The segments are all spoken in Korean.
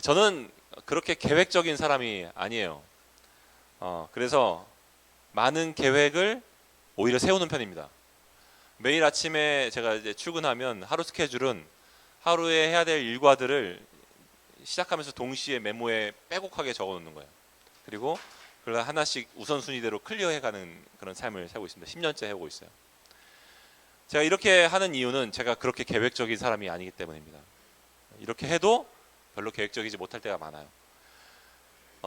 저는 그렇게 계획적인 사람이 아니에요. 그래서 많은 계획을 오히려 세우는 편입니다. 매일 아침에 제가 이제 출근하면 하루 스케줄은 하루에 해야 될 일과들을 시작하면서 동시에 메모에 빼곡하게 적어 놓는 거예요. 그리고 그걸 하나씩 우선순위대로 클리어해가는 그런 삶을 살고 있습니다. 10년째 해오고 있어요. 제가 이렇게 하는 이유는 제가 그렇게 계획적인 사람이 아니기 때문입니다. 이렇게 해도 별로 계획적이지 못할 때가 많아요.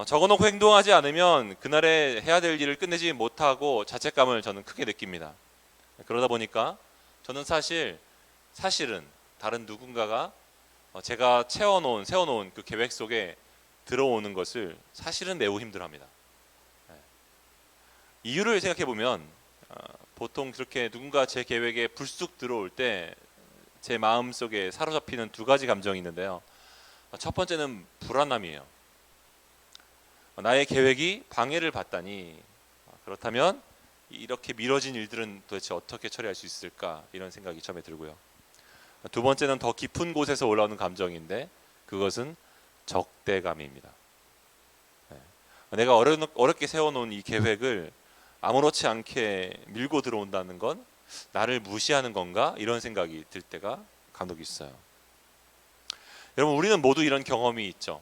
적어놓고 행동하지 않으면 그날에 해야 될 일을 끝내지 못하고 자책감을 저는 크게 느낍니다. 그러다 보니까 저는 사실은 다른 누군가가 제가 세워놓은 그 계획 속에 들어오는 것을 사실은 매우 힘들어합니다. 이유를 생각해 보면 보통 그렇게 누군가 제 계획에 불쑥 들어올 때 제 마음 속에 사로잡히는 두 가지 감정이 있는데요. 첫 번째는 불안함이에요. 나의 계획이 방해를 받다니, 그렇다면 이렇게 미뤄진 일들은 도대체 어떻게 처리할 수 있을까, 이런 생각이 처음에 들고요. 두 번째는 더 깊은 곳에서 올라오는 감정인데 그것은 적대감입니다. 내가 어렵게 세워놓은 이 계획을 아무렇지 않게 밀고 들어온다는 건 나를 무시하는 건가, 이런 생각이 들 때가 간혹 있어요. 여러분, 우리는 모두 이런 경험이 있죠.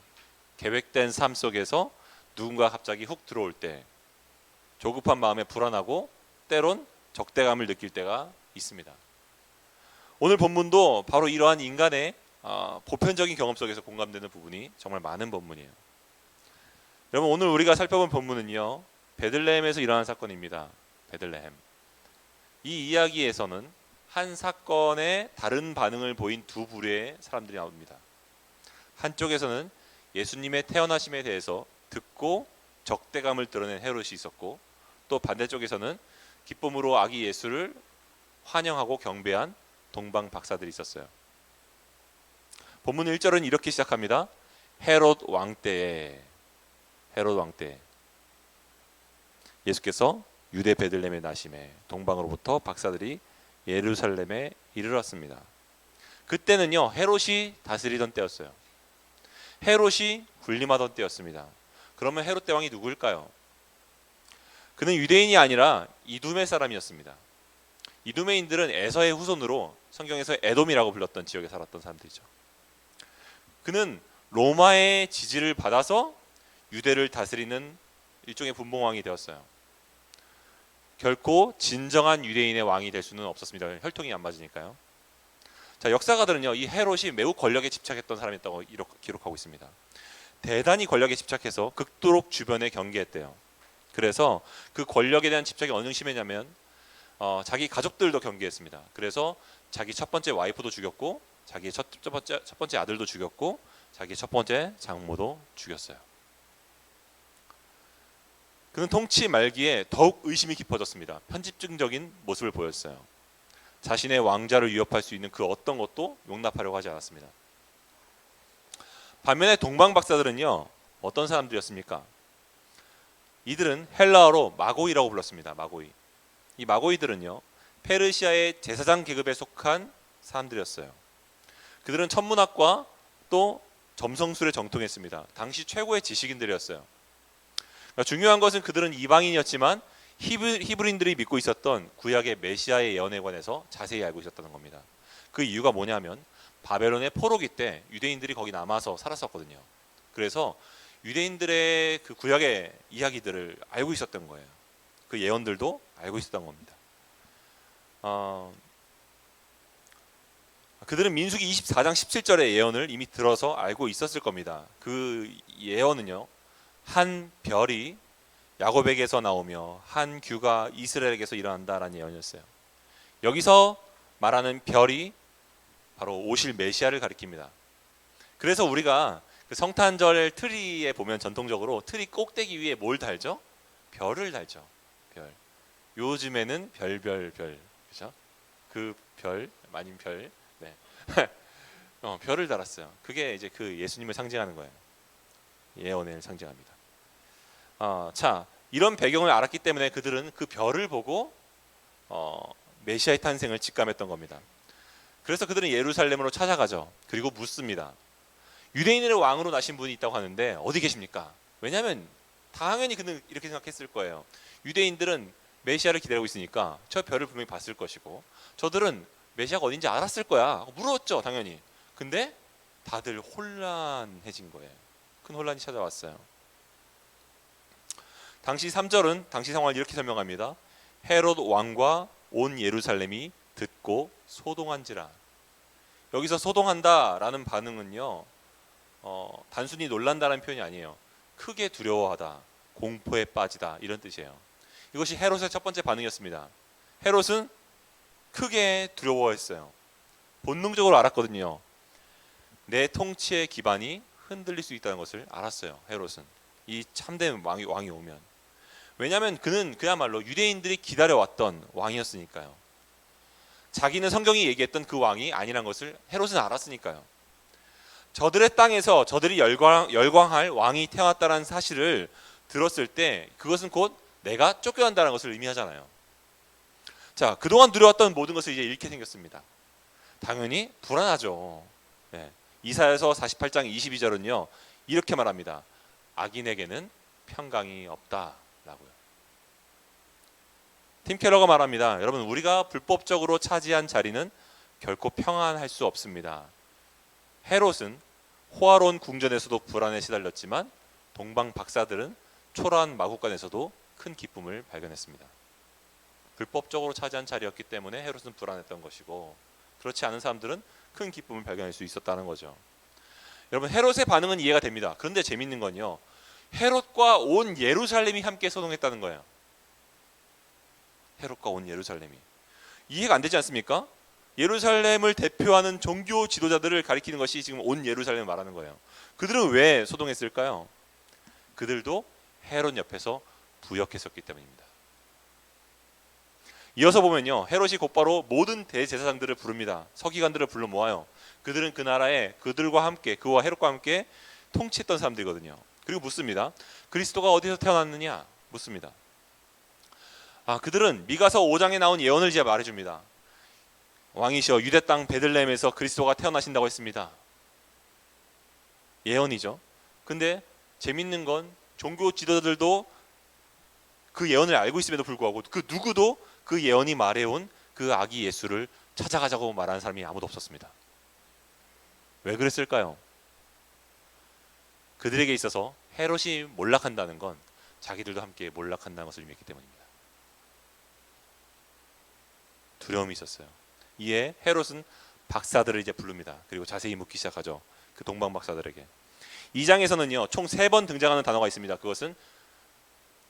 계획된 삶 속에서 누군가 갑자기 훅 들어올 때 조급한 마음에 불안하고 때론 적대감을 느낄 때가 있습니다. 오늘 본문도 바로 이러한 인간의 보편적인 경험 속에서 공감되는 부분이 정말 많은 본문이에요. 여러분, 오늘 우리가 살펴본 본문은요, 베들레헴에서 일어난 사건입니다. 베들레헴. 이 이야기에서는 한 사건에 다른 반응을 보인 두 부류의 사람들이 나옵니다. 한쪽에서는 예수님의 태어나심에 대해서 듣고 적대감을 드러낸 헤롯이 있었고, 또 반대쪽에서는 기쁨으로 아기 예수를 환영하고 경배한 동방 박사들이 있었어요. 본문 1절은 이렇게 시작합니다. 헤롯 왕 때에 예수께서 유대 베들레헴에 나심에 동방으로부터 박사들이 예루살렘에 이르렀습니다. 그때는요, 헤롯이 다스리던 때였어요. 헤롯이 군림하던 때였습니다. 그러면 헤롯 대왕이 누구일까요? 그는 유대인이 아니라 이두메 사람이었습니다. 이두메인들은 에서의 후손으로 성경에서 에돔이라고 불렀던 지역에 살았던 사람들이죠. 그는 로마의 지지를 받아서 유대를 다스리는 일종의 분봉왕이 되었어요. 결코 진정한 유대인의 왕이 될 수는 없었습니다. 혈통이 안 맞으니까요. 자, 역사가들은요, 이 헤롯이 매우 권력에 집착했던 사람이었다고 기록하고 있습니다. 대단히 권력에 집착해서 극도록 주변에 경계했대요. 그래서 그 권력에 대한 집착이 어느 정도 심했냐면 자기 가족들도 경계했습니다. 그래서 자기 첫 번째 와이프도 죽였고, 자기 첫 번째 아들도 죽였고, 자기 첫 번째 장모도 죽였어요. 그는 통치 말기에 더욱 의심이 깊어졌습니다. 편집증적인 모습을 보였어요. 자신의 왕자를 위협할 수 있는 그 어떤 것도 용납하려고 하지 않았습니다. 반면에 동방 박사들은요, 어떤 사람들이었습니까? 이들은 헬라어로 마고이라고 불렀습니다. 마고이. 이 마고이들은요, 페르시아의 제사장 계급에 속한 사람들이었어요. 그들은 천문학과 또 점성술에 정통했습니다. 당시 최고의 지식인들이었어요. 중요한 것은 그들은 이방인이었지만 히브리인들이 믿고 있었던 구약의 메시아의 예언에 관해서 자세히 알고 있었다는 겁니다. 그 이유가 뭐냐면 바벨론의 포로기 때 유대인들이 거기 남아서 살았었거든요. 그래서 유대인들의 그 구약의 이야기들을 알고 있었던 거예요. 그 예언들도 알고 있었던 겁니다. 그들은 민수기 24장 17절의 예언을 이미 들어서 알고 있었을 겁니다. 그 예언은요, 한 별이 야곱에게서 나오며 한 규가 이스라엘에게서 일어난다라는 예언이었어요. 여기서 말하는 별이 바로 오실 메시아를 가리킵니다. 그래서 우리가 그 성탄절 트리에 보면 전통적으로 트리 꼭대기 위에 뭘 달죠? 별을 달죠. 별. 요즘에는 별별, 그렇죠? 그 별, 마님 별, 네. 별을 달았어요. 그게 이제 그 예수님을 상징하는 거예요. 예언을 상징합니다. 자, 이런 배경을 알았기 때문에 그들은 그 별을 보고 메시아의 탄생을 직감했던 겁니다. 그래서 그들은 예루살렘으로 찾아가죠. 그리고 묻습니다. 유대인의 왕으로 나신 분이 있다고 하는데 어디 계십니까? 왜냐하면 당연히 그는 이렇게 생각했을 거예요. 유대인들은 메시아를 기다리고 있으니까 저 별을 분명히 봤을 것이고 저들은 메시아가 어딘지 알았을 거야. 물었죠, 당연히. 근데 다들 혼란해진 거예요. 큰 혼란이 찾아왔어요. 당시 3절은 당시 상황을 이렇게 설명합니다. 헤롯 왕과 온 예루살렘이 듣고 소동한지라. 여기서 소동한다라는 반응은요, 단순히 놀란다는 표현이 아니에요. 크게 두려워하다, 공포에 빠지다 이런 뜻이에요. 이것이 헤롯의 첫 번째 반응이었습니다. 헤롯은 크게 두려워했어요. 본능적으로 알았거든요. 내 통치의 기반이 흔들릴 수 있다는 것을 알았어요. 헤롯은 이 참된 왕이 오면. 왜냐하면 그는 그야말로 유대인들이 기다려왔던 왕이었으니까요. 자기는 성경이 얘기했던 그 왕이 아니란 것을 헤롯은 알았으니까요. 저들의 땅에서 저들이 열광할 왕이 태어났다는 사실을 들었을 때 그것은 곧 내가 쫓겨난다는 것을 의미하잖아요. 자, 그동안 누려왔던 모든 것을 이제 잃게 생겼습니다. 당연히 불안하죠. 네. 이사야서 48장 22절은요 이렇게 말합니다. 악인에게는 평강이 없다라고요. 팀 켈러가 말합니다. 여러분, 우리가 불법적으로 차지한 자리는 결코 평안할 수 없습니다. 헤롯은 호화로운 궁전에서도 불안에 시달렸지만 동방 박사들은 초라한 마국간에서도 큰 기쁨을 발견했습니다. 불법적으로 차지한 자리였기 때문에 헤롯은 불안했던 것이고 그렇지 않은 사람들은 큰 기쁨을 발견할 수 있었다는 거죠. 여러분, 헤롯의 반응은 이해가 됩니다. 그런데 재밌는 건요, 헤롯과 온 예루살렘이 함께 소동했다는 거예요. 헤롯과 온 예루살렘이 이해가 안 되지 않습니까? 예루살렘을 대표하는 종교 지도자들을 가리키는 것이 지금 온 예루살렘을 말하는 거예요. 그들은 왜 소동했을까요? 그들도 헤롯 옆에서 부역했었기 때문입니다. 이어서 보면요, 헤롯이 곧바로 모든 대제사장들을 부릅니다. 서기관들을 불러 모아요. 그들은 그 나라에 그들과 함께, 그와 헤롯과 함께 통치했던 사람들이거든요. 그리고 묻습니다. 그리스도가 어디서 태어났느냐? 묻습니다. 그들은 미가서 5장에 나온 예언을 이제 말해줍니다. 왕이시여 유대 땅 베들레헴에서 그리스도가 태어나신다고 했습니다. 예언이죠. 근데 재밌는 건 종교 지도자들도 그 예언을 알고 있음에도 불구하고 그 누구도 그 예언이 말해온 그 아기 예수를 찾아가자고 말하는 사람이 아무도 없었습니다. 왜 그랬을까요? 그들에게 있어서 헤롯이 몰락한다는 건 자기들도 함께 몰락한다는 것을 의미했기 때문입니다. 두려움이 있었어요. 이에 헤롯은 박사들을 이제 부릅니다. 그리고 자세히 묻기 시작하죠. 그 동방 박사들에게. 2장에서는요 총 3번 등장하는 단어가 있습니다. 그것은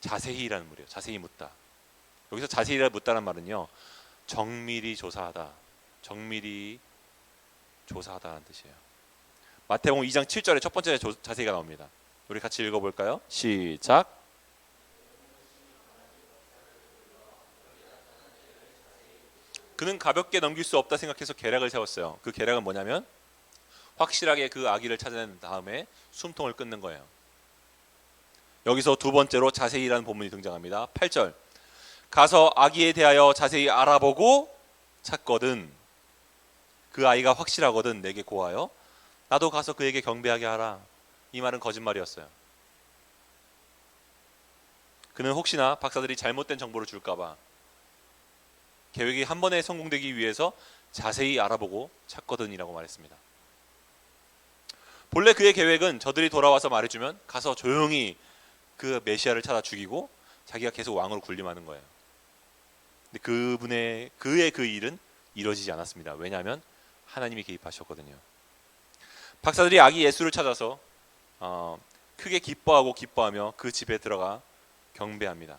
자세히라는 말이에요. 자세히 묻다. 여기서 자세히 묻다는 말은요 정밀히 조사하다, 정밀히 조사하다는 뜻이에요. 마태복음 2장 7절에 첫 번째 자세히가 나옵니다. 우리 같이 읽어볼까요? 시작. 그는 가볍게 넘길 수 없다 생각해서 계략을 세웠어요. 그 계략은 뭐냐면 확실하게 그 아기를 찾아낸 다음에 숨통을 끊는 거예요. 여기서 두 번째로 자세히라는 본문이 등장합니다. 8절. 가서 아기에 대하여 자세히 알아보고 찾거든 그 아이가 확실하거든 내게 고하여 나도 가서 그에게 경배하게 하라. 이 말은 거짓말이었어요. 그는 혹시나 박사들이 잘못된 정보를 줄까봐 계획이 한 번에 성공되기 위해서 자세히 알아보고 찾거든이라고 말했습니다. 본래 그의 계획은 저들이 돌아와서 말해주면 가서 조용히 그 메시아를 찾아 죽이고 자기가 계속 왕으로 군림하는 거예요. 근데 그의 그 일은 이루어지지 않았습니다. 왜냐하면 하나님이 개입하셨거든요. 박사들이 아기 예수를 찾아서 크게 기뻐하며 그 집에 들어가 경배합니다.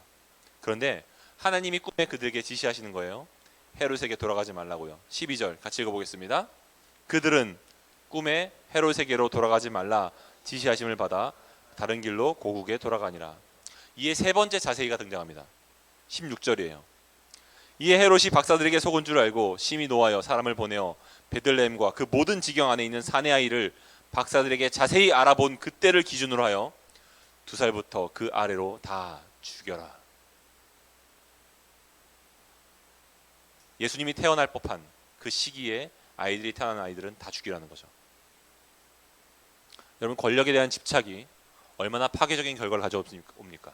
그런데 하나님이 꿈에 그들에게 지시하시는 거예요. 헤롯에게 돌아가지 말라고요. 12절 같이 읽어보겠습니다. 그들은 꿈에 헤롯에게로 돌아가지 말라 지시하심을 받아 다른 길로 고국에 돌아가니라. 이에 세 번째 자세히가 등장합니다. 16절이에요. 이에 헤롯이 박사들에게 속은 줄 알고 심히 노하여 사람을 보내어 베들레헴과 그 모든 지경 안에 있는 사내 아이를 박사들에게 자세히 알아본 그때를 기준으로 하여 2살부터 그 아래로 다 죽여라. 예수님이 태어날 법한 그 시기에 아이들이 태어난 아이들은 다 죽이라는 거죠. 여러분, 권력에 대한 집착이 얼마나 파괴적인 결과를 가져옵니까?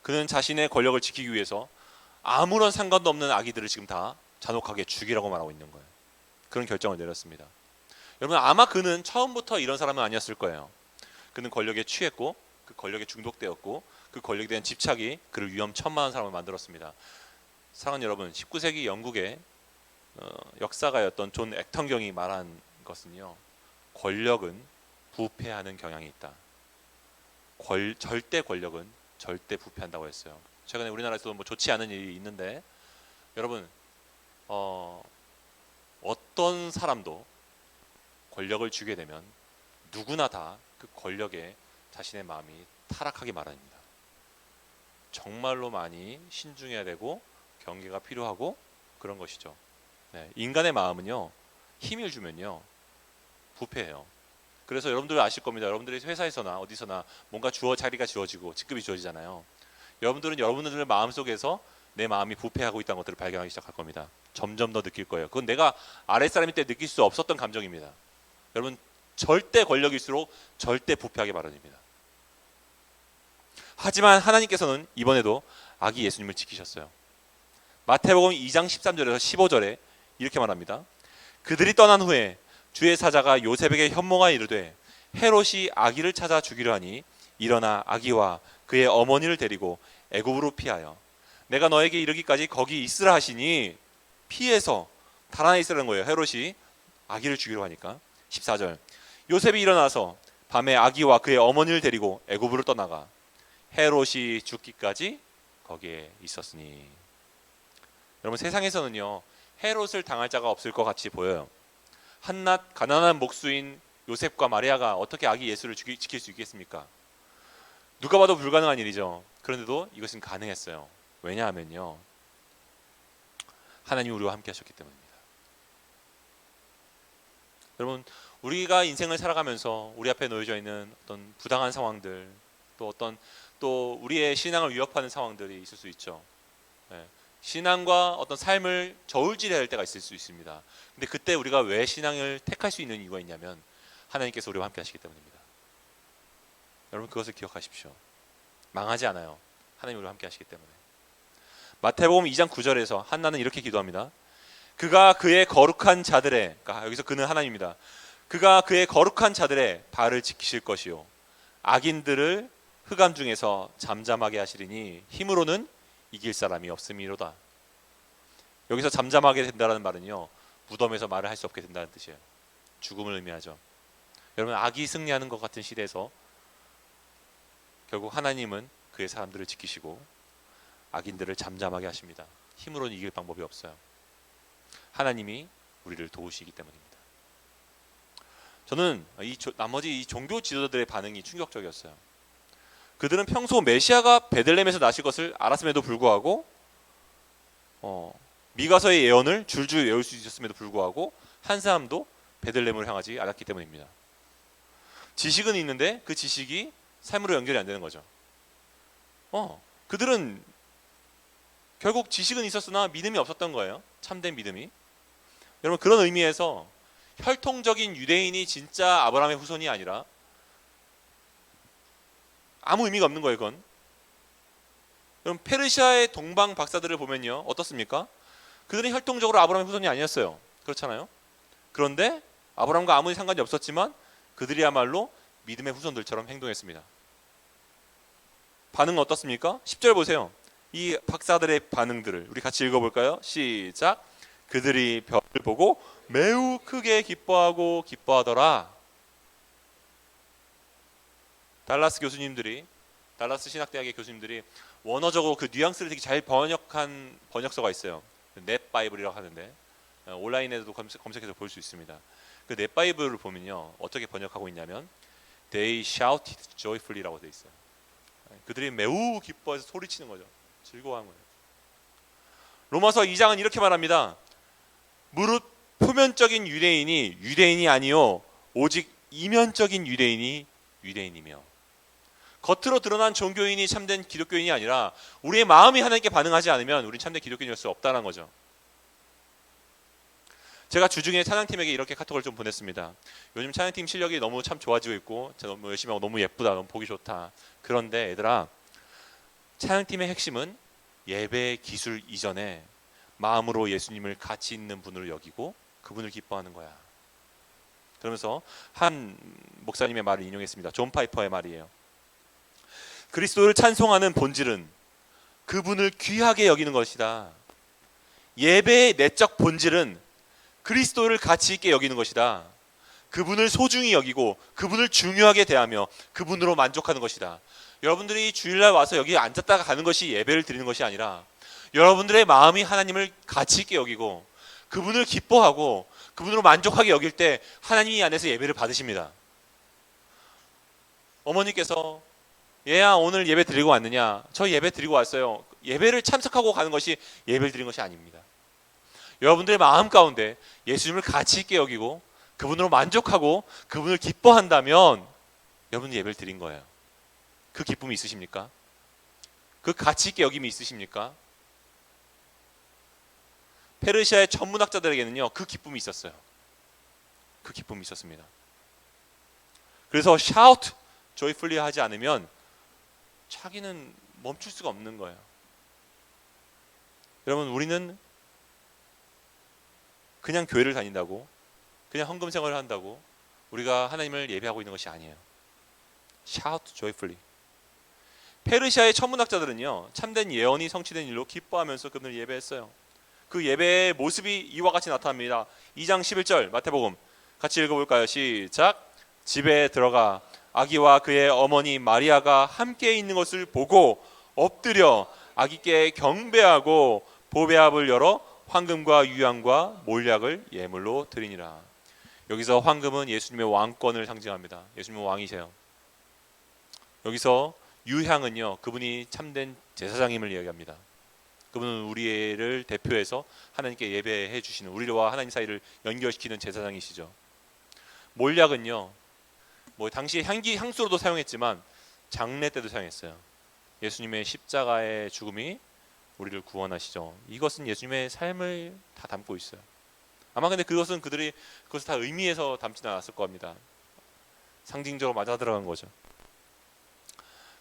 그는 자신의 권력을 지키기 위해서 아무런 상관도 없는 아기들을 지금 다 잔혹하게 죽이라고 말하고 있는 거예요. 그런 결정을 내렸습니다. 여러분, 아마 그는 처음부터 이런 사람은 아니었을 거예요. 그는 권력에 취했고 그 권력에 중독되었고 그 권력에 대한 집착이 그를 위험천만한 사람을 만들었습니다. 사랑하는 여러분, 19세기 영국의 역사가였던 존 액턴경이 말한 것은요, 권력은 부패하는 경향이 있다. 절대 권력은 절대 부패한다고 했어요. 최근에 우리나라에서도 뭐 좋지 않은 일이 있는데, 여러분, 어떤 사람도 권력을 쥐게 되면 누구나 다 그 권력에 자신의 마음이 타락하기 마련입니다. 정말로 많이 신중해야 되고 경계가 필요하고 그런 것이죠. 네, 인간의 마음은요, 힘을 주면요 부패해요. 그래서 여러분들 아실 겁니다. 여러분들이 회사에서나 어디서나 뭔가 자리가 주어지고 직급이 주어지잖아요. 여러분들은 여러분들 마음속에서 내 마음이 부패하고 있다는 것들을 발견하기 시작할 겁니다. 점점 더 느낄 거예요. 그건 내가 아랫사람일 때 느낄 수 없었던 감정입니다. 여러분, 절대 권력일수록 절대 부패하기 마련입니다. 하지만 하나님께서는 이번에도 아기 예수님을 지키셨어요. 마태복음 2장 13절에서 15절에 이렇게 말합니다. 그들이 떠난 후에 주의 사자가 요셉에게 현몽하여 이르되 헤롯이 아기를 찾아 죽이려 하니 일어나 아기와 그의 어머니를 데리고 애굽으로 피하여 내가 너에게 이르기까지 거기 있으라 하시니, 피해서 달아나 있으라는 거예요. 헤롯이 아기를 죽이려 하니까. 14절, 요셉이 일어나서 밤에 아기와 그의 어머니를 데리고 애굽으로 떠나가 헤롯이 죽기까지 거기에 있었으니. 여러분, 세상에서는요 헤롯을 당할 자가 없을 것 같이 보여요. 한낱 가난한 목수인 요셉과 마리아가 어떻게 아기 예수를 지킬 수 있겠습니까? 누가 봐도 불가능한 일이죠. 그런데도 이것은 가능했어요. 왜냐하면요, 하나님이 우리와 함께 하셨기 때문입니다. 여러분, 우리가 인생을 살아가면서 우리 앞에 놓여져 있는 어떤 부당한 상황들, 또 우리의 신앙을 위협하는 상황들이 있을 수 있죠. 네. 신앙과 어떤 삶을 저울질해야 할 때가 있을 수 있습니다. 근데 그때 우리가 왜 신앙을 택할 수 있는 이유가 있냐면 하나님께서 우리와 함께 하시기 때문입니다. 여러분, 그것을 기억하십시오. 망하지 않아요. 하나님이 우리와 함께 하시기 때문에. 마태복음 2장 9절에서 한나는 이렇게 기도합니다. 그가 그의 거룩한 자들의, 그러니까 여기서 그는 하나님입니다. 그가 그의 거룩한 자들의 발을 지키실 것이요 악인들을 흑암 중에서 잠잠하게 하시리니 힘으로는 이길 사람이 없음이로다. 여기서 잠잠하게 된다는 말은요, 무덤에서 말을 할 수 없게 된다는 뜻이에요. 죽음을 의미하죠. 여러분, 악이 승리하는 것 같은 시대에서 결국 하나님은 그의 사람들을 지키시고 악인들을 잠잠하게 하십니다. 힘으로는 이길 방법이 없어요. 하나님이 우리를 도우시기 때문입니다. 저는 나머지 이 종교 지도자들의 반응이 충격적이었어요. 그들은 평소 메시아가 베들레헴에서 나실 것을 알았음에도 불구하고 미가서의 예언을 줄줄 외울 수 있었음에도 불구하고 한 사람도 베들레헴으로 향하지 않았기 때문입니다. 지식은 있는데 그 지식이 삶으로 연결이 안 되는 거죠. 그들은 결국 지식은 있었으나 믿음이 없었던 거예요. 참된 믿음이. 여러분, 그런 의미에서 혈통적인 유대인이 진짜 아브라함의 후손이 아니라 아무 의미가 없는 거예요. 그건. 여러분, 페르시아의 동방 박사들을 보면요, 어떻습니까? 그들은 혈통적으로 아브라함의 후손이 아니었어요. 그렇잖아요. 그런데 아브라함과 아무리 상관이 없었지만 그들이야말로 믿음의 후손들처럼 행동했습니다. 반응은 어떻습니까? 10절 보세요. 이 박사들의 반응들을 우리 같이 읽어볼까요? 시작. 그들이 별을 보고 매우 크게 기뻐하더라. 달라스 신학대학의 교수님들이 원어적으로 그 뉘앙스를 되게 잘 번역한 번역서가 있어요. 넷 바이블이라고 하는데 온라인에도 검색해서 볼 수 있습니다. 그 넷 바이블을 보면요, 어떻게 번역하고 있냐면 They shouted joyfully라고 돼 있어요. 그들이 매우 기뻐해서 소리치는 거죠. 즐거워한 거예요. 로마서 2장은 이렇게 말합니다. 무릇 표면적인 유대인이 아니요 오직 이면적인 유대인이 유대인이며, 겉으로 드러난 종교인이 참된 기독교인이 아니라 우리의 마음이 하나님께 반응하지 않으면 우리는 참된 기독교인일 수 없다는 거죠. 제가 주중에 찬양팀에게 이렇게 카톡을 좀 보냈습니다. 요즘 찬양팀 실력이 너무 참 좋아지고 있고 너무 열심히 하고 너무 예쁘다, 너무 보기 좋다. 그런데 얘들아, 찬양팀의 핵심은 예배 기술 이전에 마음으로 예수님을 가치 있는 분으로 여기고 그분을 기뻐하는 거야. 그러면서 한 목사님의 말을 인용했습니다. 존 파이퍼의 말이에요. 그리스도를 찬송하는 본질은 그분을 귀하게 여기는 것이다. 예배의 내적 본질은 그리스도를 가치 있게 여기는 것이다. 그분을 소중히 여기고 그분을 중요하게 대하며 그분으로 만족하는 것이다. 여러분들이 주일날 와서 여기 앉았다가 가는 것이 예배를 드리는 것이 아니라 여러분들의 마음이 하나님을 가치 있게 여기고 그분을 기뻐하고 그분으로 만족하게 여길 때 하나님이 안에서 예배를 받으십니다. 어머니께서 얘야 오늘 예배 드리고 왔느냐? 저 예배 드리고 왔어요. 예배를 참석하고 가는 것이 예배를 드리는 것이 아닙니다. 여러분들의 마음 가운데 예수님을 가치 있게 여기고 그분으로 만족하고 그분을 기뻐한다면 여러분 예배를 드린 거예요. 그 기쁨이 있으십니까? 그 가치 있게 여김이 있으십니까? 페르시아의 천문학자들에게는요 그 기쁨이 있었어요. 그 기쁨이 있었습니다. 그래서 shout joyfully 하지 않으면 자기는 멈출 수가 없는 거예요. 여러분, 우리는 그냥 교회를 다닌다고, 그냥 헌금 생활을 한다고 우리가 하나님을 예배하고 있는 것이 아니에요. shout joyfully. 페르시아의 천문학자들은요 참된 예언이 성취된 일로 기뻐하면서 그분을 예배했어요. 그 예배의 모습이 이와 같이 나타납니다. 2장 11절 마태복음 같이 읽어볼까요? 시작. 집에 들어가 아기와 그의 어머니 마리아가 함께 있는 것을 보고 엎드려 아기께 경배하고 보배압을 열어 황금과 유향과 몰약을 예물로 드리니라. 여기서 황금은 예수님의 왕권을 상징합니다. 예수님은 왕이세요. 여기서 유향은요 그분이 참된 제사장임을 이야기합니다. 그분은 우리를 대표해서 하나님께 예배해 주시는, 우리와 하나님 사이를 연결시키는 제사장이시죠. 몰약은요 뭐 당시 향수로도 사용했지만 장례 때도 사용했어요. 예수님의 십자가의 죽음이 우리를 구원하시죠. 이것은 예수님의 삶을 다 담고 있어요. 아마 근데 그것은 그들이 그것을 다 의미해서 담지는 않았을 겁니다. 상징적으로 맞아 들어간 거죠.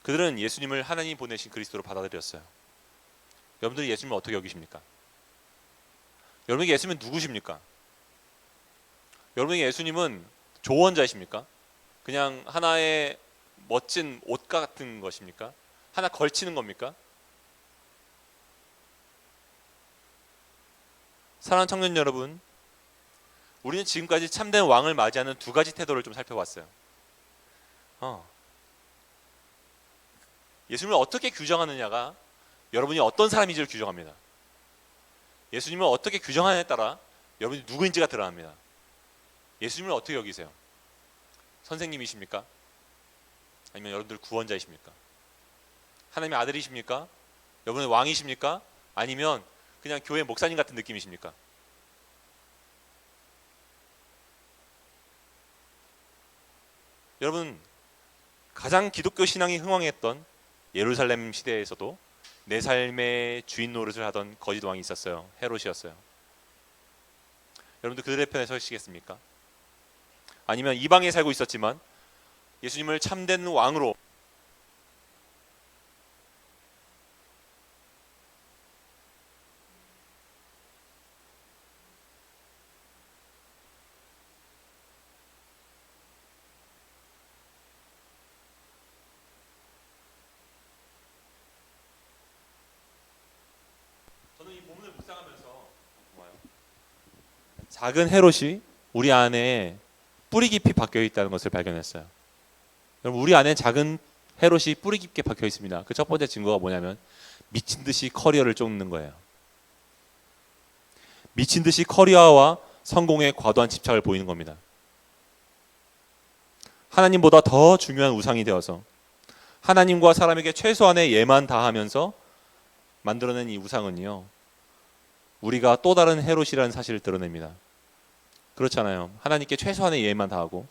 그들은 예수님을 하나님이 보내신 그리스도로 받아들였어요. 여러분들이 예수님을 어떻게 여기십니까? 여러분에게 예수님은 누구십니까? 여러분에게 예수님은 조언자이십니까? 그냥 하나의 멋진 옷 같은 것입니까? 하나 걸치는 겁니까? 사랑하는 청년 여러분, 우리는 지금까지 참된 왕을 맞이하는 두 가지 태도를 좀 살펴봤어요. 예수님을 어떻게 규정하느냐가 여러분이 어떤 사람인지를 규정합니다. 예수님을 어떻게 규정하느냐에 따라 여러분이 누구인지가 드러납니다. 예수님을 어떻게 여기세요? 선생님이십니까? 아니면 여러분들 구원자이십니까? 하나님의 아들이십니까? 여러분의 왕이십니까? 아니면 그냥 교회 목사님 같은 느낌이십니까? 여러분, 가장 기독교 신앙이 흥왕했던 예루살렘 시대에서도 내 삶의 주인 노릇을 하던 거짓 왕이 있었어요. 헤롯이었어요. 여러분들 그들의 편에 서시겠습니까? 아니면 이방에 살고 있었지만 예수님을 참된 왕으로 저는 이 본문을 묵상하면서 작은 헤롯이 우리 안에 뿌리 깊이 박혀 있다는 것을 발견했어요. 여러분, 우리 안에 작은 헤롯이 뿌리 깊게 박혀 있습니다. 그 첫 번째 증거가 뭐냐면 미친 듯이 커리어를 쫓는 거예요. 미친 듯이 커리어와 성공에 과도한 집착을 보이는 겁니다. 하나님보다 더 중요한 우상이 되어서 하나님과 사람에게 최소한의 예만 다하면서 만들어낸 이 우상은요, 우리가 또 다른 헤롯이라는 사실을 드러냅니다. 그렇잖아요. 하나님께 최소한의 예만 다하고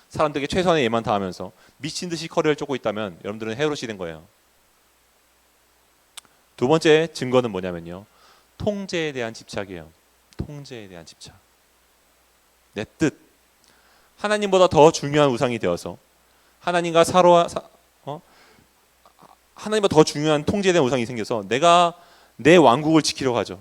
사람들에게 최소한의 예만 다하면서 미친 듯이 커리어를 쫓고 있다면 여러분들은 헤롯이 된 거예요. 두 번째 증거는 뭐냐면요, 통제에 대한 집착이에요. 통제에 대한 집착. 내 뜻, 하나님보다 더 중요한 우상이 되어서 하나님과 하나님보다 더 중요한 통제된 우상이 생겨서 내가 내 왕국을 지키려고 하죠.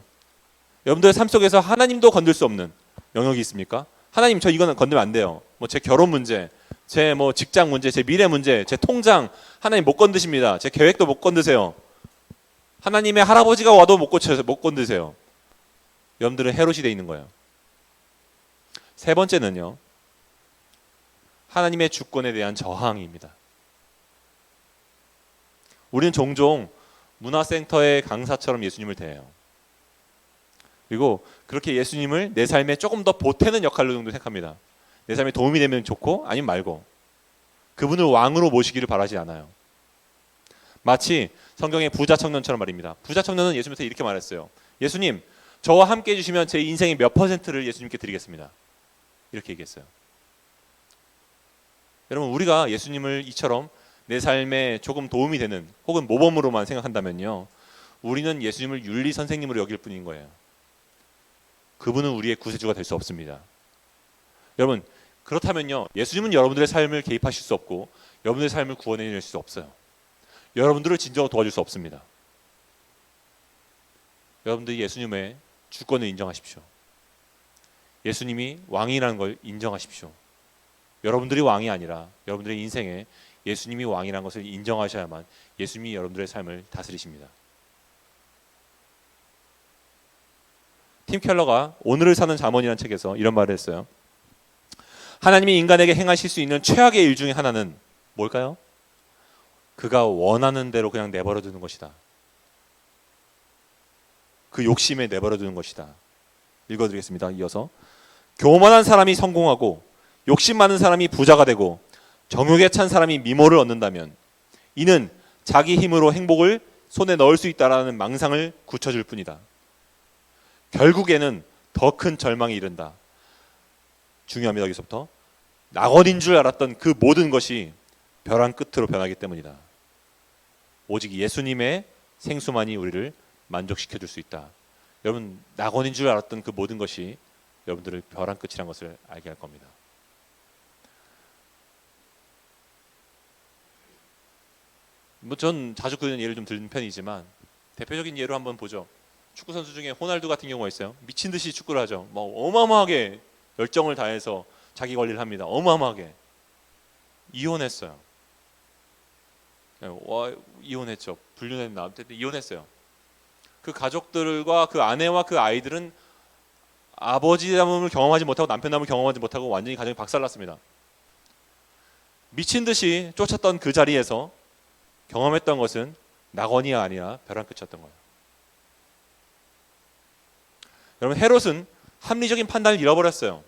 여러분들의 삶 속에서 하나님도 건들 수 없는 영역이 있습니까? 하나님, 저 이거는 건들면 안 돼요. 뭐 제 결혼 문제, 제 뭐 직장 문제, 제 미래 문제, 제 통장 하나님 못 건드십니다. 제 계획도 못 건드세요. 하나님의 할아버지가 와도 못 건드세요. 여러분들은 헤롯이 돼 있는 거예요. 세 번째는요, 하나님의 주권에 대한 저항입니다. 우리는 종종 문화센터의 강사처럼 예수님을 대해요. 그리고 그렇게 예수님을 내 삶에 조금 더 보태는 역할로 정도 생각합니다. 내 삶에 도움이 되면 좋고 아니면 말고, 그분을 왕으로 모시기를 바라지 않아요. 마치 성경의 부자 청년처럼 말입니다. 부자 청년은 예수님한테 이렇게 말했어요. 예수님, 저와 함께 해주시면 제 인생의 몇 퍼센트를 예수님께 드리겠습니다. 이렇게 얘기했어요. 여러분, 우리가 예수님을 이처럼 내 삶에 조금 도움이 되는 혹은 모범으로만 생각한다면요, 우리는 예수님을 윤리 선생님으로 여길 뿐인 거예요. 그분은 우리의 구세주가 될 수 없습니다. 여러분, 그렇다면요, 예수님은 여러분들의 삶을 개입하실 수 없고 여러분들의 삶을 구원해낼 수 없어요. 여러분들을 진정으로 도와줄 수 없습니다. 여러분들이 예수님의 주권을 인정하십시오. 예수님이 왕이라는 걸 인정하십시오. 여러분들이 왕이 아니라 여러분들의 인생에 예수님이 왕이라는 것을 인정하셔야만 예수님이 여러분들의 삶을 다스리십니다. 팀 켈러가 오늘을 사는 잠언이라는 책에서 이런 말을 했어요. 하나님이 인간에게 행하실 수 있는 최악의 일 중에 하나는 뭘까요? 그가 원하는 대로 그냥 내버려 두는 것이다. 그 욕심에 내버려 두는 것이다. 읽어드리겠습니다. 이어서, 교만한 사람이 성공하고 욕심 많은 사람이 부자가 되고 정욕에 찬 사람이 미모를 얻는다면 이는 자기 힘으로 행복을 손에 넣을 수 있다라는 망상을 굳혀줄 뿐이다. 결국에는 더 큰 절망이 이른다. 중요합니다. 여기서부터 낙원인 줄 알았던 그 모든 것이 벼랑 끝으로 변하기 때문이다. 오직 예수님의 생수만이 우리를 만족시켜 줄 수 있다. 여러분, 낙원인 줄 알았던 그 모든 것이 여러분들을 벼랑 끝이란 것을 알게 할 겁니다. 뭐 전 자주 그런 예를 좀 드는 편이지만 대표적인 예로 한번 보죠. 축구 선수 중에 호날두 같은 경우가 있어요. 미친 듯이 축구를 하죠. 뭐 어마어마하게 열정을 다해서 자기 관리를 합니다. 어마어마하게. 이혼했어요. 이혼했죠. 불륜했나? 이혼했어요. 그 가족들과 그 아내와 그 아이들은 아버지남을 경험하지 못하고 남편남을 경험하지 못하고 완전히 가정이 박살났습니다. 미친 듯이 쫓았던 그 자리에서 경험했던 것은 낙원이 아니라 벼랑 끝이었던 거예요. 여러분, 헤롯은 합리적인 판단을 잃어버렸어요.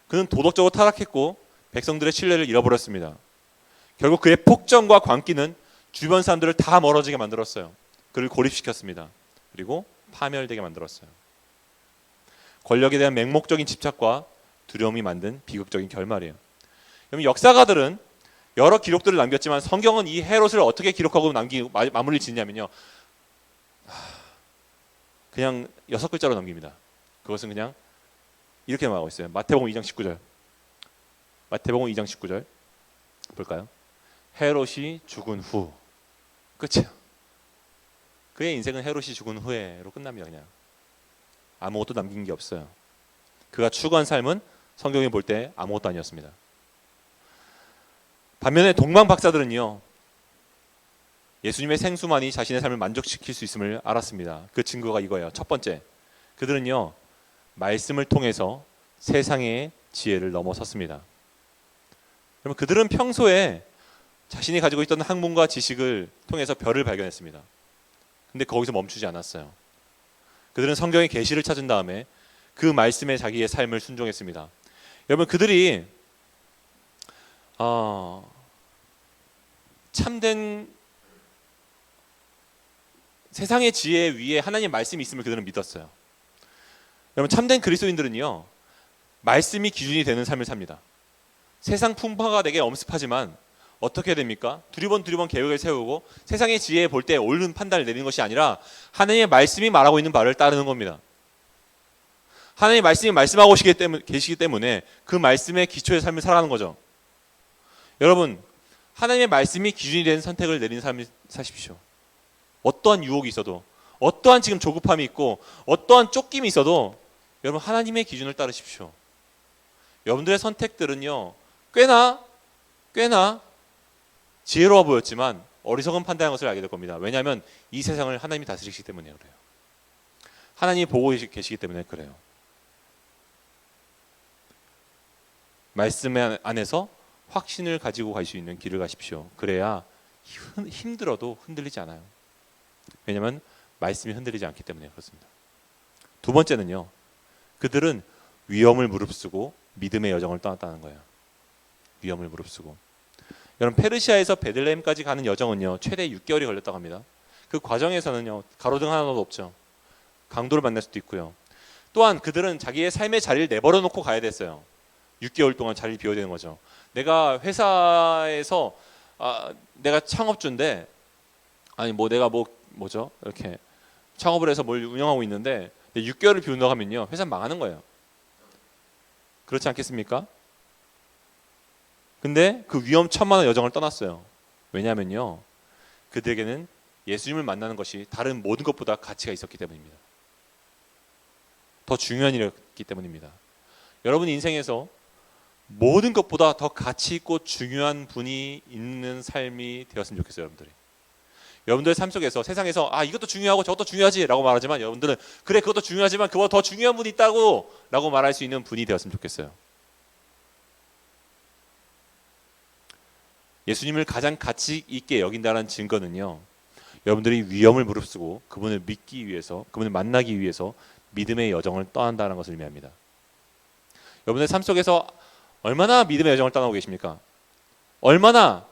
그는 도덕적으로 타락했고 백성들의 신뢰를 잃어버렸습니다. 결국 그의 폭정과 광기는 주변 사람들을 다 멀어지게 만들었어요. 그를 고립시켰습니다. 그리고 파멸되게 만들었어요. 권력에 대한 맹목적인 집착과 두려움이 만든 비극적인 결말이에요. 여러분, 역사가들은 여러 기록들을 남겼지만 성경은 이 헤롯을 어떻게 기록하고 마무리를 짓냐면요, 그냥 6글자로 남깁니다. 그것은 그냥 이렇게 말하고 있어요. 마태복음 2장 19절. 마태복음 2장 19절 볼까요? 헤롯이 죽은 후. 끝이에요. 그의 인생은 헤롯이 죽은 후에로 끝납니다. 그냥 아무것도 남긴 게 없어요. 그가 추구한 삶은 성경에 볼 때 아무것도 아니었습니다. 반면에 동방 박사들은요, 예수님의 생수만이 자신의 삶을 만족시킬 수 있음을 알았습니다. 그 증거가 이거예요. 첫 번째, 그들은요, 말씀을 통해서 세상의 지혜를 넘어섰습니다. 그러면 그들은 평소에 자신이 가지고 있던 학문과 지식을 통해서 별을 발견했습니다. 근데 거기서 멈추지 않았어요. 그들은 성경의 계시를 찾은 다음에 그 말씀에 자기의 삶을 순종했습니다. 여러분, 그들이 참된 세상의 지혜 위에 하나님의 말씀이 있음을 그들은 믿었어요. 여러분, 참된 그리스도인들은요, 말씀이 기준이 되는 삶을 삽니다. 세상 풍파가 내게 엄습하지만 어떻게 됩니까? 두리번 계획을 세우고 세상의 지혜에 볼 때 옳은 판단을 내리는 것이 아니라 하나님의 말씀이 말하고 있는 바를 따르는 겁니다. 하나님의 말씀이 말씀하고 계시기 때문에 그 말씀의 기초의 삶을 살아가는 거죠. 여러분, 하나님의 말씀이 기준이 된 선택을 내리는 삶을 사십시오. 어떠한 유혹이 있어도, 어떠한 지금 조급함이 있고, 어떠한 쫓김이 있어도 여러분 하나님의 기준을 따르십시오. 여러분들의 선택들은요, 꽤나 지혜로워 보였지만 어리석은 판단한 것을 알게 될 겁니다. 왜냐하면 이 세상을 하나님이 다스리시기 때문에 그래요. 하나님이 보고 계시기 때문에 그래요. 말씀 안에서 확신을 가지고 갈 수 있는 길을 가십시오. 그래야 힘들어도 흔들리지 않아요. 왜냐하면 말씀이 흔들리지 않기 때문에 그렇습니다. 두 번째는요, 그들은 위험을 무릅쓰고 믿음의 여정을 떠났다는 거예요. 위험을 무릅쓰고. 여러분, 페르시아에서 베들레헴까지 가는 여정은요, 최대 6개월이 걸렸다고 합니다. 그 과정에서는요, 가로등 하나도 없죠. 강도를 만날 수도 있고요. 또한 그들은 자기의 삶의 자리를 내버려 놓고 가야 됐어요. 6개월 동안 자리를 비워야 되는 거죠. 내가 회사에서 내가 창업주인데, 아니 뭐 내가 뭐죠? 이렇게 창업을 해서 뭘 운영하고 있는데 6개월을 비운다고 하면요, 회사는 망하는 거예요. 그렇지 않겠습니까? 근데 그 위험천만한 여정을 떠났어요. 왜냐하면요, 그들에게는 예수님을 만나는 것이 다른 모든 것보다 가치가 있었기 때문입니다. 더 중요한 일이었기 때문입니다. 여러분 인생에서 모든 것보다 더 가치 있고 중요한 분이 있는 삶이 되었으면 좋겠어요. 여러분들의 삶 속에서 세상에서 이것도 중요하고 저것도 중요하지 라고 말하지만, 여러분들은 그래 그것도 중요하지만 그보다 더 중요한 분이 있다고 라고 말할 수 있는 분이 되었으면 좋겠어요. 예수님을 가장 가치 있게 여긴다는 증거는요, 여러분들이 위험을 무릅쓰고 그분을 믿기 위해서, 그분을 만나기 위해서 믿음의 여정을 떠난다는 것을 의미합니다. 여러분의 삶 속에서 얼마나 믿음의 여정을 떠나고 계십니까? 얼마나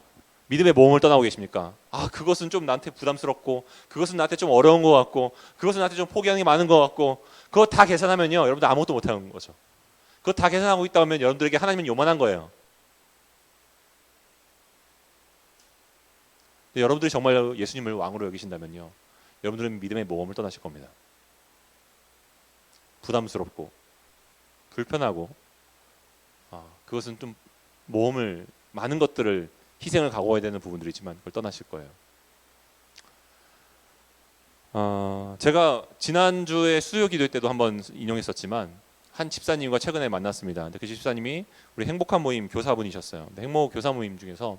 믿음의 모험을 떠나고 계십니까? 그것은 좀 나한테 부담스럽고, 그것은 나한테 좀 어려운 것 같고, 그것은 나한테 좀 포기하는 게 많은 것 같고, 그거 다 계산하면요, 여러분들 아무것도 못하는 거죠. 그거 다 계산하고 있다 보면 여러분들에게 하나님은 요만한 거예요. 여러분들이 정말 예수님을 왕으로 여기신다면요, 여러분들은 믿음의 모험을 떠나실 겁니다. 부담스럽고 불편하고, 그것은 좀 모험을, 많은 것들을, 희생을 각오해야 되는 부분들이지만 그걸 떠나실 거예요. 제가 지난주에 수요 기도 때도 한번 인용했었지만, 한 집사님과 최근에 만났습니다. 근데 그 집사님이 우리 행복한 모임 교사분이셨어요. 근데 행복 교사 모임 중에서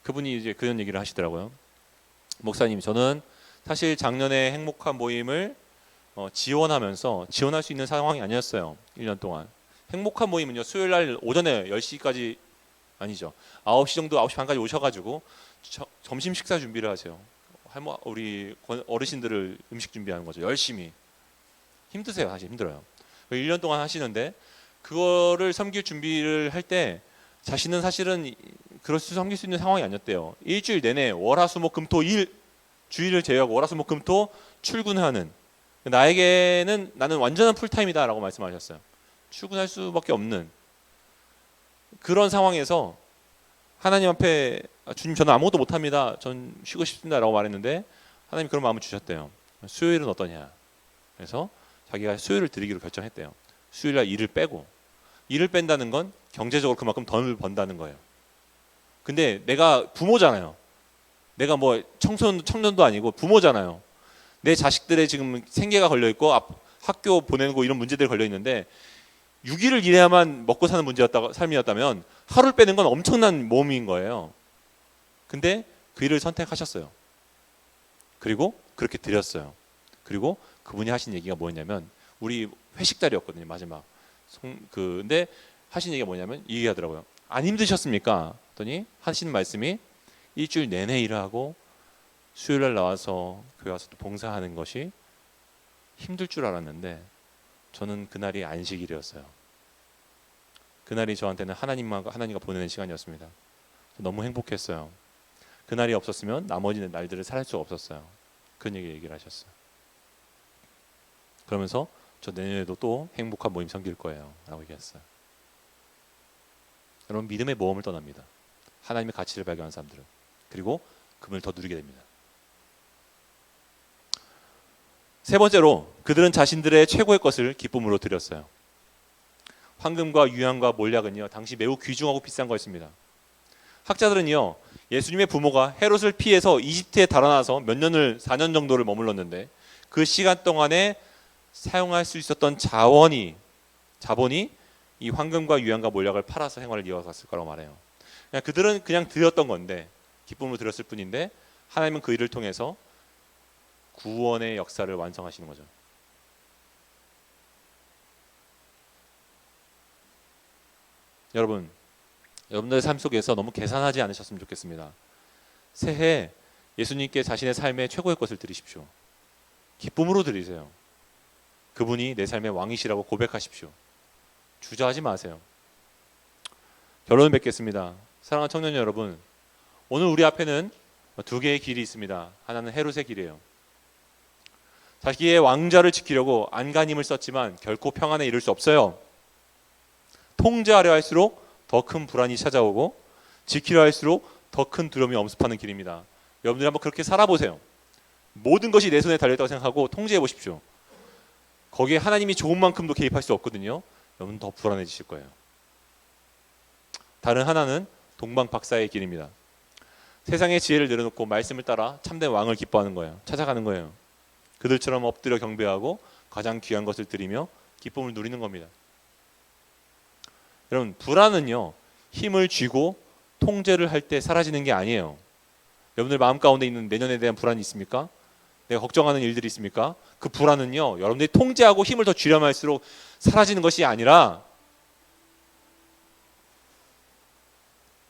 그분이 이제 그런 얘기를 하시더라고요. 목사님, 저는 사실 작년에 행복한 모임을 지원할 수 있는 상황이 아니었어요. 1년 동안. 행복한 모임은요, 수요일 날 오전에 10시까지, 아니죠, 9시 정도, 9시 반까지 오셔가지고 점심 식사 준비를 하세요. 우리 어르신들을 음식 준비하는 거죠. 열심히. 힘드세요. 사실 힘들어요. 1년 동안 하시는데, 그거를 섬길 준비를 할 때 자신은 사실은 섬길 수 있는 상황이 아니었대요. 일주일 내내 월화수목금토 주일을 제외하고 월화수목금토 출근하는, 나는 완전한 풀타임이다 라고 말씀하셨어요. 출근할 수밖에 없는 그런 상황에서 하나님 앞에, 주님 저는 아무것도 못합니다, 전 쉬고 싶습니다 라고 말했는데, 하나님 그런 마음을 주셨대요. 수요일은 어떠냐. 그래서 자기가 수요일을 드리기로 결정했대요. 수요일날 일을 뺀다는 건 경제적으로 그만큼 돈을 번다는 거예요. 근데 내가 부모잖아요. 내가 뭐 청년도 아니고 부모잖아요. 내 자식들의 지금 생계가 걸려있고 학교 보내고 이런 문제들이 걸려있는데, 6일을 일해야만 먹고 사는 삶이었다면 하루를 빼는 건 엄청난 모험인 거예요. 근데 그 일을 선택하셨어요. 그리고 그렇게 드렸어요. 그리고 그분이 하신 얘기가 뭐였냐면, 우리 회식 자리였거든요, 마지막. 근데 하신 얘기가 뭐냐면 이 얘기하더라고요. 안 힘드셨습니까? 했더니 하신 말씀이, 일주일 내내 일을 하고 수요일날 나와서 교회 와서 또 봉사하는 것이 힘들 줄 알았는데, 저는 그날이 안식일이었어요. 그날이 저한테는 하나님과 보내는 시간이었습니다. 너무 행복했어요. 그날이 없었으면 나머지 날들을 살 수가 없었어요. 그런 얘기를 하셨어요. 그러면서 저 내년에도 또 행복한 모임 섬길 거예요 라고 얘기했어요. 여러분, 믿음의 모험을 떠납니다. 하나님의 가치를 발견한 사람들은. 그리고 그분을 더 누리게 됩니다. 세 번째로, 그들은 자신들의 최고의 것을 기쁨으로 드렸어요. 황금과 유향과 몰약은요 당시 매우 귀중하고 비싼 거였습니다. 학자들은요 예수님의 부모가 헤롯을 피해서 이집트에 달아나서 몇 년을 4년 정도를 머물렀는데 그 시간 동안에 사용할 수 있었던 자본이 이 황금과 유향과 몰약을 팔아서 생활을 이어갔을 거라고 말해요. 그들은 그냥 드렸던 건데 기쁨으로 드렸을 뿐인데 하나님은 그 일을 통해서 구원의 역사를 완성하시는 거죠. 여러분들의 삶 속에서 너무 계산하지 않으셨으면 좋겠습니다. 새해 예수님께 자신의 삶의 최고의 것을 드리십시오. 기쁨으로 드리세요. 그분이 내 삶의 왕이시라고 고백하십시오. 주저하지 마세요. 결론을 맺겠습니다. 사랑하는 청년 여러분, 오늘 우리 앞에는 두 개의 길이 있습니다. 하나는 헤롯의 길이에요. 자기의 왕좌를 지키려고 안간힘을 썼지만 결코 평안에 이를 수 없어요. 통제하려 할수록 더 큰 불안이 찾아오고 지키려 할수록 더 큰 두려움이 엄습하는 길입니다. 여러분들이 한번 그렇게 살아보세요. 모든 것이 내 손에 달렸다고 생각하고 통제해 보십시오. 거기에 하나님이 좋은 만큼도 개입할 수 없거든요. 여러분 더 불안해지실 거예요. 다른 하나는 동방박사의 길입니다. 세상의 지혜를 내려놓고 말씀을 따라 참된 왕을 기뻐하는 거예요. 찾아가는 거예요. 그들처럼 엎드려 경배하고 가장 귀한 것을 드리며 기쁨을 누리는 겁니다. 여러분 불안은요 힘을 쥐고 통제를 할 때 사라지는 게 아니에요. 여러분들 마음 가운데 있는 내년에 대한 불안이 있습니까? 내가 걱정하는 일들이 있습니까? 그 불안은요 여러분들이 통제하고 힘을 더 쥐려면 할수록 사라지는 것이 아니라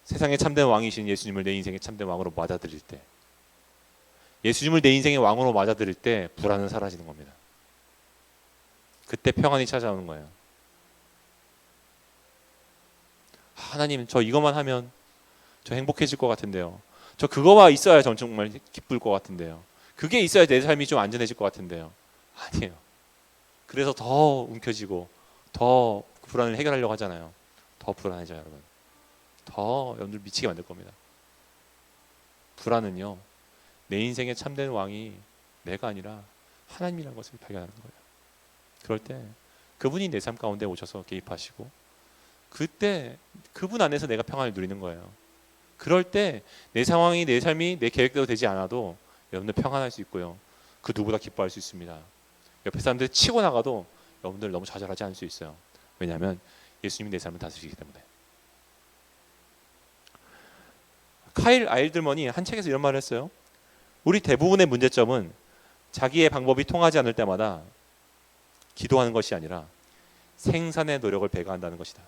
세상의 참된 왕이신 예수님을 내 인생의 참된 왕으로 맞아들일 때, 예수님을 내 인생의 왕으로 맞아들일 때 불안은 사라지는 겁니다. 그때 평안이 찾아오는 거예요. 하나님 저 이것만 하면 저 행복해질 것 같은데요. 저 그거가 있어야 전 정말 기쁠 것 같은데요. 그게 있어야 내 삶이 좀 안전해질 것 같은데요. 아니에요. 그래서 더 움켜쥐고 더 불안을 해결하려고 하잖아요. 더 불안해져요, 여러분. 더 여러분들 미치게 만들 겁니다. 불안은요 내 인생의 참된 왕이 내가 아니라 하나님이라는 것을 발견하는 거예요. 그럴 때 그분이 내 삶 가운데 오셔서 개입하시고 그때 그분 안에서 내가 평안을 누리는 거예요. 그럴 때 내 상황이 내 삶이 내 계획대로 되지 않아도 여러분들 평안할 수 있고요. 그 누구보다 기뻐할 수 있습니다. 옆에 사람들이 치고 나가도 여러분들 너무 좌절하지 않을 수 있어요. 왜냐하면 예수님이 내 삶을 다스리시기 때문에. 카일 아일드먼이 한 책에서 이런 말을 했어요. 우리 대부분의 문제점은 자기의 방법이 통하지 않을 때마다 기도하는 것이 아니라 생산의 노력을 배가한다는 것이다.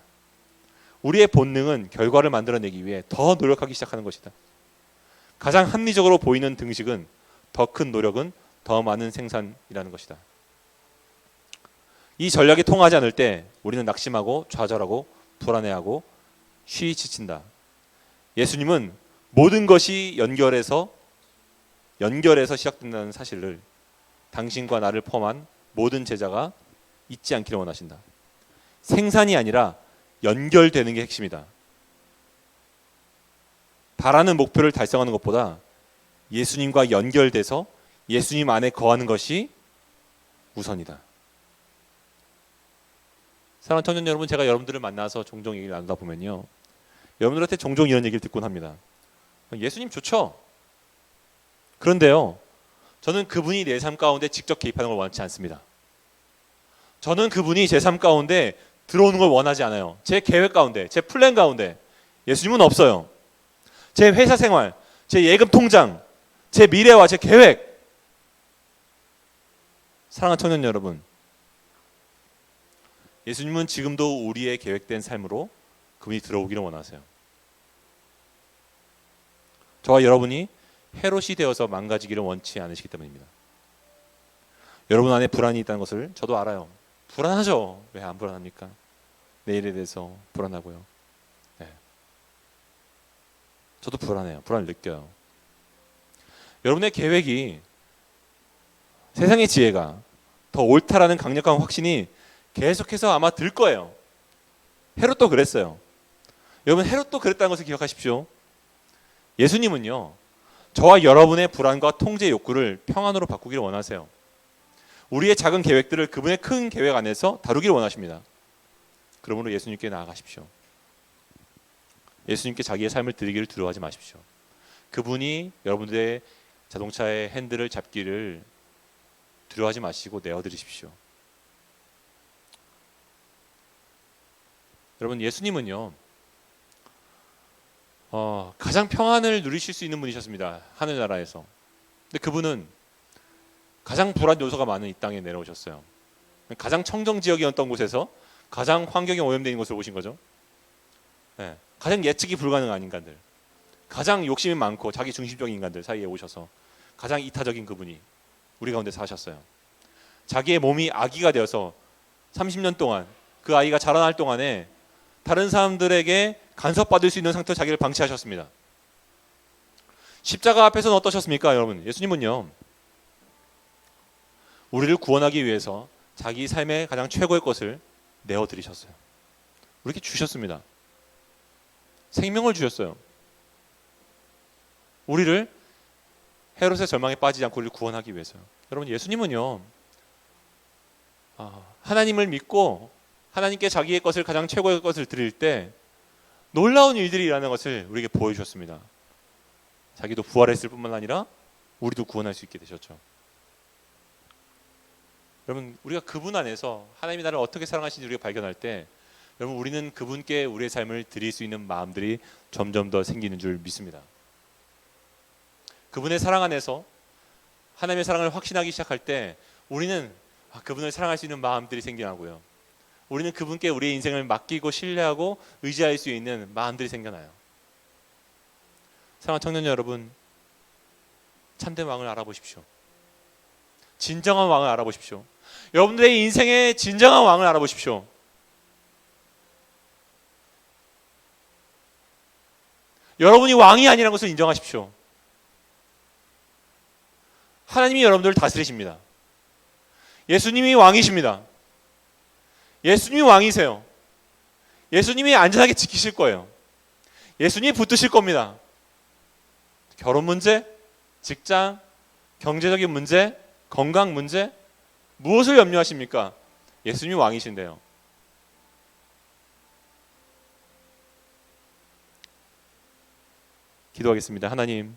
우리의 본능은 결과를 만들어내기 위해 더 노력하기 시작하는 것이다. 가장 합리적으로 보이는 등식은 더 큰 노력은 더 많은 생산이라는 것이다. 이 전략이 통하지 않을 때 우리는 낙심하고 좌절하고 불안해하고 쉬이 지친다. 예수님은 모든 것이 연결해서 시작된다는 사실을 당신과 나를 포함한 모든 제자가 잊지 않기를 원하신다. 생산이 아니라 연결되는 게 핵심이다. 바라는 목표를 달성하는 것보다 예수님과 연결돼서 예수님 안에 거하는 것이 우선이다. 사랑하는 청년 여러분, 제가 여러분들을 만나서 종종 얘기를 나누다 보면요, 여러분들한테 종종 이런 얘기를 듣곤 합니다. 예수님 좋죠. 그런데요, 저는 그분이 내 삶 가운데 직접 개입하는 걸 원하지 않습니다. 저는 그분이 제 삶 가운데 들어오는 걸 원하지 않아요. 제 계획 가운데, 제 플랜 가운데 예수님은 없어요. 제 회사 생활, 제 예금 통장, 제 미래와 제 계획. 사랑하는 청년 여러분, 예수님은 지금도 우리의 계획된 삶으로 그분이 들어오기를 원하세요. 저와 여러분이 헤롯이 되어서 망가지기를 원치 않으시기 때문입니다. 여러분 안에 불안이 있다는 것을 저도 알아요. 불안하죠. 왜 안 불안합니까? 내일에 대해서 불안하고요. 네. 저도 불안해요. 불안을 느껴요. 여러분의 계획이 세상의 지혜가 더 옳다라는 강력한 확신이 계속해서 아마 들 거예요. 헤롯도 그랬어요. 여러분 헤롯도 그랬다는 것을 기억하십시오. 예수님은요, 저와 여러분의 불안과 통제 욕구를 평안으로 바꾸기를 원하세요. 우리의 작은 계획들을 그분의 큰 계획 안에서 다루기를 원하십니다. 그러므로 예수님께 나아가십시오. 예수님께 자기의 삶을 드리기를 두려워하지 마십시오. 그분이 여러분들의 자동차의 핸들을 잡기를 두려워하지 마시고 내어드리십시오. 여러분, 예수님은요 가장 평안을 누리실 수 있는 분이셨습니다. 하늘나라에서. 근데 그분은 가장 불안 요소가 많은 이 땅에 내려오셨어요. 가장 청정 지역이었던 곳에서 가장 환경이 오염되어 있는 곳으로 오신 거죠. 네. 가장 예측이 불가능한 인간들, 가장 욕심이 많고 자기 중심적인 인간들 사이에 오셔서 가장 이타적인 그분이 우리 가운데 사셨어요. 자기의 몸이 아기가 되어서 30년 동안, 그 아이가 자라날 동안에 다른 사람들에게 간섭받을 수 있는 상태로 자기를 방치하셨습니다. 십자가 앞에서는 어떠셨습니까, 여러분? 예수님은요 우리를 구원하기 위해서 자기 삶의 가장 최고의 것을 내어드리셨어요. 우리에게 주셨습니다. 생명을 주셨어요. 우리를 헤롯의 절망에 빠지지 않고 우리를 구원하기 위해서요. 여러분, 예수님은요 하나님을 믿고 하나님께 자기의 것을, 가장 최고의 것을 드릴 때 놀라운 일들이 일어나는 것을 우리에게 보여주셨습니다. 자기도 부활했을 뿐만 아니라 우리도 구원할 수 있게 되셨죠. 여러분, 우리가 그분 안에서 하나님이 나를 어떻게 사랑하시는지 우리가 발견할 때, 여러분, 우리는 그분께 우리의 삶을 드릴 수 있는 마음들이 점점 더 생기는 줄 믿습니다. 그분의 사랑 안에서 하나님의 사랑을 확신하기 시작할 때 우리는 그분을 사랑할 수 있는 마음들이 생겨나고요. 우리는 그분께 우리의 인생을 맡기고 신뢰하고 의지할 수 있는 마음들이 생겨나요. 사랑하는 청년 여러분, 참된 왕을 알아보십시오. 진정한 왕을 알아보십시오. 여러분들의 인생의 진정한 왕을 알아보십시오. 여러분이 왕이 아니라는 것을 인정하십시오. 하나님이 여러분들을 다스리십니다. 예수님이 왕이십니다. 예수님이 왕이세요. 예수님이 안전하게 지키실 거예요. 예수님이 붙드실 겁니다. 결혼 문제, 직장, 경제적인 문제, 건강 문제, 무엇을 염려하십니까? 예수님이 왕이신데요. 기도하겠습니다. 하나님,